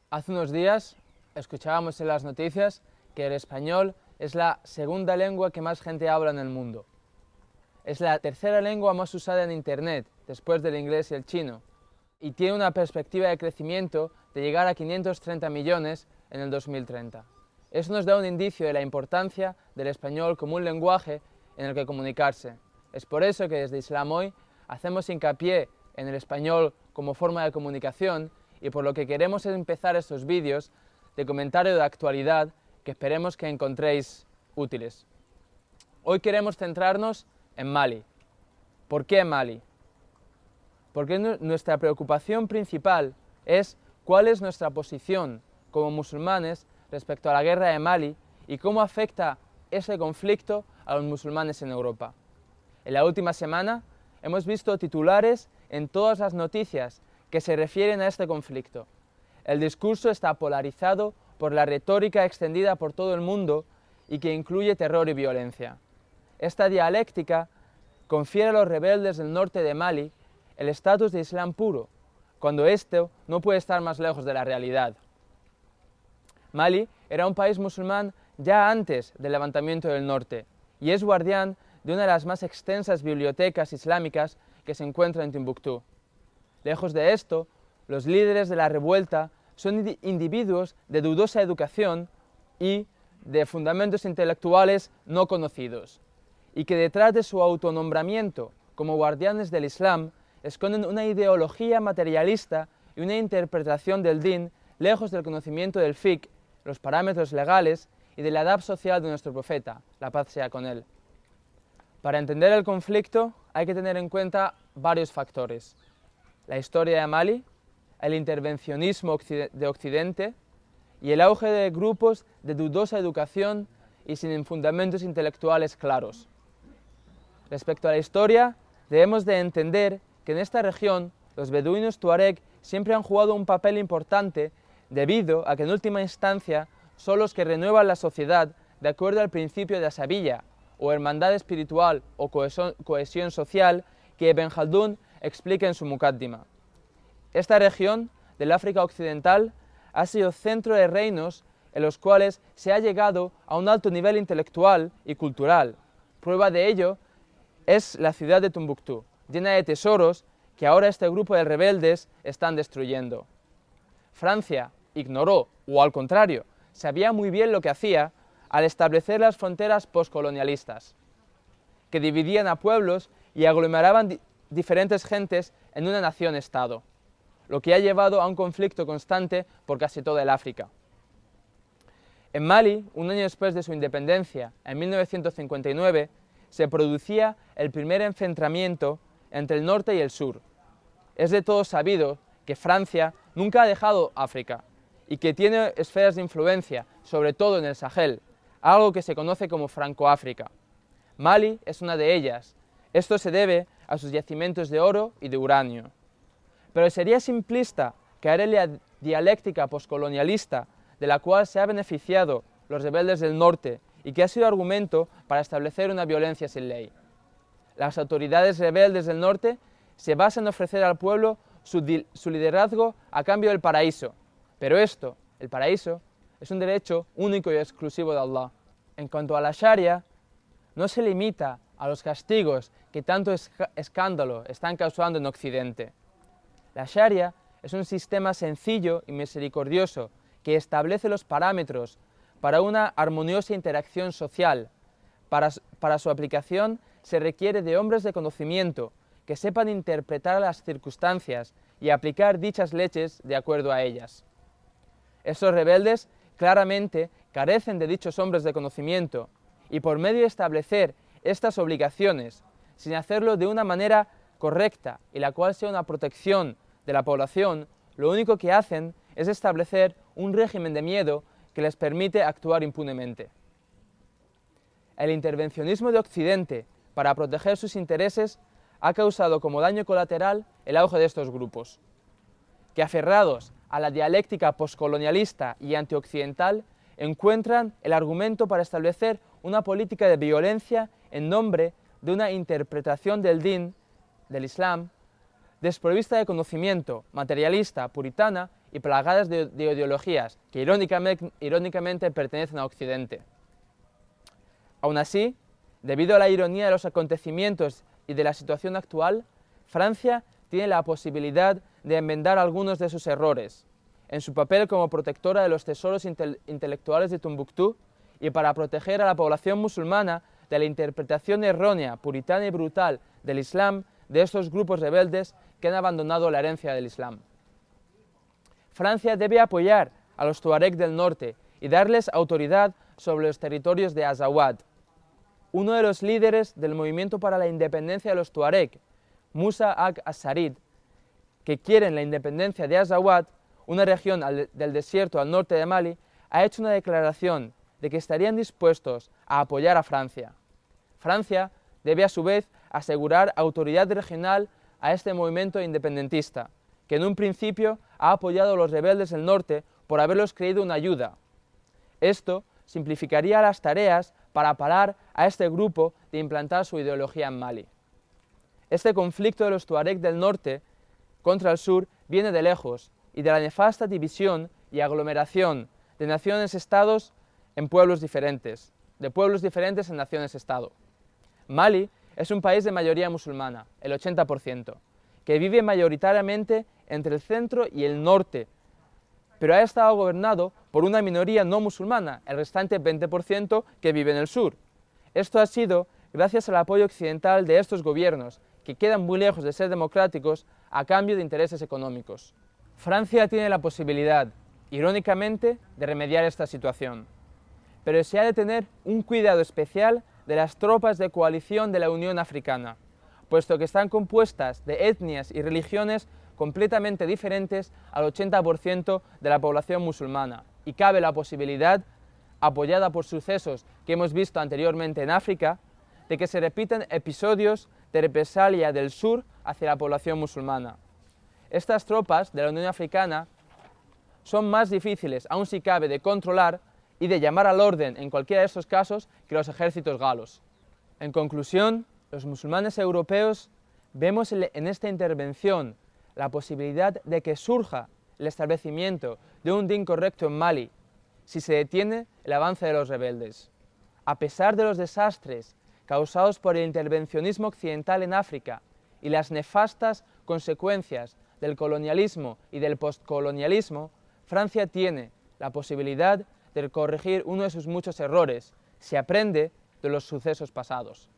Hace unos días escuchábamos en las noticias que el español es la segunda lengua que más gente habla en el mundo. Es la tercera lengua más usada en Internet, después del inglés y el chino, y tiene una perspectiva de crecimiento de llegar a 530 millones en el 2030. Eso nos da un indicio de la importancia del español como un lenguaje en el que comunicarse. Es por eso que desde Islam Hoy hacemos hincapié en el español como forma de comunicación y por lo que queremos empezar estos vídeos de comentario de actualidad que esperemos que encontréis útiles. Hoy queremos centrarnos en Mali. ¿Por qué Mali? Porque nuestra preocupación principal es cuál es nuestra posición como musulmanes respecto a la guerra de Mali y cómo afecta ese conflicto a los musulmanes en Europa. En la última semana hemos visto titulares en todas las noticias que se refieren a este conflicto. El discurso está polarizado por la retórica extendida por todo el mundo y que incluye terror y violencia. Esta dialéctica confiere a los rebeldes del norte de Mali el estatus de Islam puro, cuando esto no puede estar más lejos de la realidad. Mali era un país musulmán ya antes del levantamiento del norte y es guardián de una de las más extensas bibliotecas islámicas que se encuentra en Timbuktu. Lejos de esto, los líderes de la revuelta son individuos de dudosa educación y de fundamentos intelectuales no conocidos, y que detrás de su autonombramiento como guardianes del Islam esconden una ideología materialista y una interpretación del Din lejos del conocimiento del fiqh, los parámetros legales y de la adab social de nuestro profeta, la paz sea con él. Para entender el conflicto hay que tener en cuenta varios factores: la historia de Mali, el intervencionismo de Occidente y el auge de grupos de dudosa educación y sin fundamentos intelectuales claros. Respecto a la historia, debemos de entender que en esta región los beduinos tuareg siempre han jugado un papel importante debido a que en última instancia son los que renuevan la sociedad de acuerdo al principio de asabilla o hermandad espiritual o cohesión social que Ibn Khaldun explica en su Muqaddima. Esta región del África Occidental ha sido centro de reinos en los cuales se ha llegado a un alto nivel intelectual y cultural. Prueba de ello es la ciudad de Timbuktu, llena de tesoros que ahora este grupo de rebeldes están destruyendo. Francia ignoró, o al contrario, sabía muy bien lo que hacía al establecer las fronteras postcolonialistas, que dividían a pueblos y aglomeraban diferentes gentes en una nación-estado, lo que ha llevado a un conflicto constante por casi toda el África. En Mali, un año después de su independencia, en 1959, se producía el primer enfrentamiento entre el norte y el sur. Es de todos sabido que Francia nunca ha dejado África y que tiene esferas de influencia, sobre todo en el Sahel, algo que se conoce como Franco-África. Mali es una de ellas. Esto se debe a sus yacimientos de oro y de uranio. Pero sería simplista caer en la dialéctica postcolonialista de la cual se han beneficiado los rebeldes del norte y que ha sido argumento para establecer una violencia sin ley. Las autoridades rebeldes del norte se basan en ofrecer al pueblo su liderazgo a cambio del paraíso, pero esto, el paraíso, es un derecho único y exclusivo de Allah. En cuanto a la Sharia, no se limita a los castigos que tanto escándalo están causando en Occidente. La Sharia es un sistema sencillo y misericordioso que establece los parámetros para una armoniosa interacción social. Para su aplicación se requiere de hombres de conocimiento que sepan interpretar las circunstancias y aplicar dichas leyes de acuerdo a ellas. Estos rebeldes claramente carecen de dichos hombres de conocimiento y por medio de establecer estas obligaciones, sin hacerlo de una manera correcta y la cual sea una protección de la población, lo único que hacen es establecer un régimen de miedo que les permite actuar impunemente. El intervencionismo de Occidente para proteger sus intereses ha causado como daño colateral el auge de estos grupos, que aferrados a la dialéctica postcolonialista y antioccidental encuentran el argumento para establecer una política de violencia en nombre de una interpretación del Din, del Islam, desprovista de conocimiento, materialista, puritana y plagadas de ideologías que irónicamente pertenecen a Occidente. Aún así, debido a la ironía de los acontecimientos y de la situación actual, Francia tiene la posibilidad de enmendar algunos de sus errores, en su papel como protectora de los tesoros intelectuales de Tombuctú y para proteger a la población musulmana de la interpretación errónea, puritana y brutal del Islam de estos grupos rebeldes que han abandonado la herencia del Islam. Francia debe apoyar a los tuareg del norte y darles autoridad sobre los territorios de Azawad. Uno de los líderes del movimiento para la independencia de los tuareg, Musa Ag Asarid, que quieren la independencia de Azawad, una región del desierto al norte de Mali, ha hecho una declaración de que estarían dispuestos a apoyar a Francia. Francia debe a su vez asegurar autoridad regional a este movimiento independentista, que en un principio ha apoyado a los rebeldes del norte por haberlos creído una ayuda. Esto simplificaría las tareas para parar a este grupo de implantar su ideología en Mali. Este conflicto de los tuareg del norte contra el sur viene de lejos y de la nefasta división y aglomeración de naciones-estados en pueblos diferentes, de pueblos diferentes en naciones-estado. Mali es un país de mayoría musulmana, el 80%, que vive mayoritariamente entre el centro y el norte, pero ha estado gobernado por una minoría no musulmana, el restante 20% que vive en el sur. Esto ha sido gracias al apoyo occidental de estos gobiernos, que quedan muy lejos de ser democráticos a cambio de intereses económicos. Francia tiene la posibilidad, irónicamente, de remediar esta situación, pero se ha de tener un cuidado especial de las tropas de coalición de la Unión Africana, puesto que están compuestas de etnias y religiones completamente diferentes al 80% de la población musulmana, y cabe la posibilidad, apoyada por sucesos que hemos visto anteriormente en África, de que se repitan episodios de represalia del sur hacia la población musulmana. Estas tropas de la Unión Africana son más difíciles, aún si cabe, de controlar y de llamar al orden en cualquiera de estos casos que los ejércitos galos. En conclusión, los musulmanes europeos vemos en esta intervención la posibilidad de que surja el establecimiento de un din correcto en Mali, si se detiene el avance de los rebeldes. A pesar de los desastres causados por el intervencionismo occidental en África y las nefastas consecuencias del colonialismo y del postcolonialismo, Francia tiene la posibilidad de corregir uno de sus muchos errores, si aprende de los sucesos pasados.